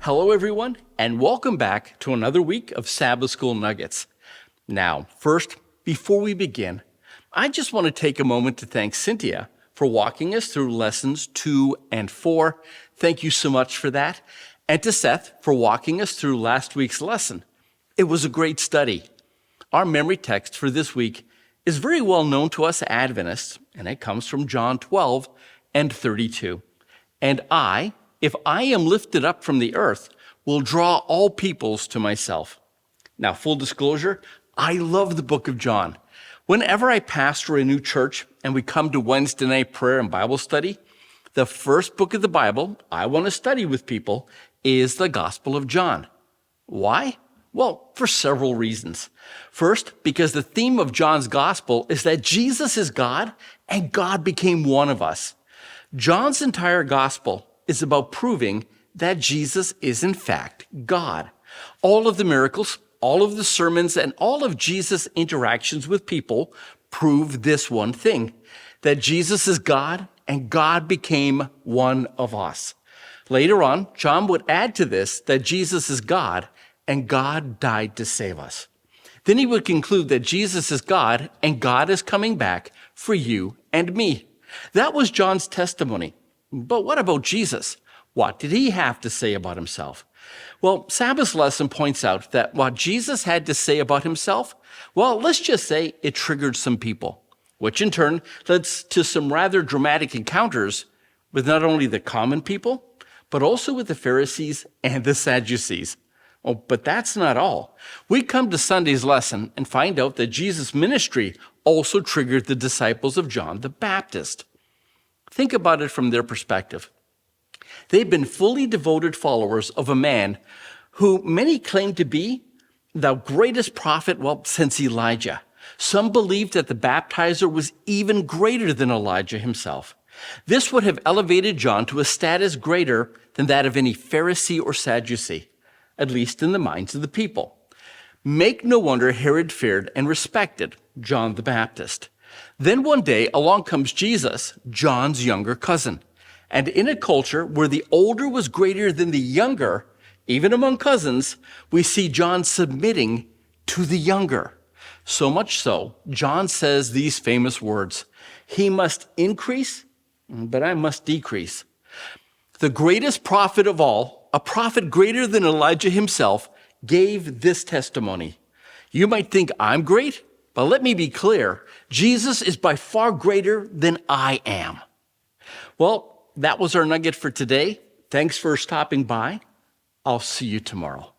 Hello, everyone, and welcome back to another week of Sabbath School Nuggets. Now, first, before we begin, I just want to take a moment to thank Cynthia for walking us through lessons 2 and 4. Thank you so much for that. And to Seth for walking us through last week's lesson. It was a great study. Our memory text for this week is very well known to us Adventists, and it comes from John 12 and 32. And I, if I am lifted up from the earth, will draw all peoples to myself. Now, full disclosure, I love the book of John. Whenever I pastor a new church and we come to Wednesday night prayer and Bible study, the first book of the Bible I want to study with people is the Gospel of John. Why? Well, for several reasons. First, because the theme of John's Gospel is that Jesus is God and God became one of us. John's entire Gospel is about proving that Jesus is in fact God. All of the miracles, all of the sermons, and all of Jesus' interactions with people prove this one thing, that Jesus is God and God became one of us. Later on, John would add to this that Jesus is God and God died to save us. Then he would conclude that Jesus is God and God is coming back for you and me. That was John's testimony. But what about Jesus? What did he have to say about himself? Well, Sabbath's lesson points out that what Jesus had to say about himself, well, let's just say it triggered some people, which in turn led to some rather dramatic encounters with not only the common people, but also with the Pharisees and the Sadducees. Oh, but that's not all. We come to Sunday's lesson and find out that Jesus' ministry also triggered the disciples of John the Baptist. Think about it from their perspective. They've been fully devoted followers of a man who many claim to be the greatest prophet, since Elijah. Some believed that the baptizer was even greater than Elijah himself. This would have elevated John to a status greater than that of any Pharisee or Sadducee, at least in the minds of the people. Make no wonder Herod feared and respected John the Baptist. Then one day along comes Jesus, John's younger cousin. And in a culture where the older was greater than the younger, even among cousins, we see John submitting to the younger. So much so, John says these famous words, "He must increase, but I must decrease." The greatest prophet of all, a prophet greater than Elijah himself, gave this testimony. You might think I'm great, but let me be clear. Jesus is by far greater than I am. Well, that was our nugget for today. Thanks for stopping by. I'll see you tomorrow.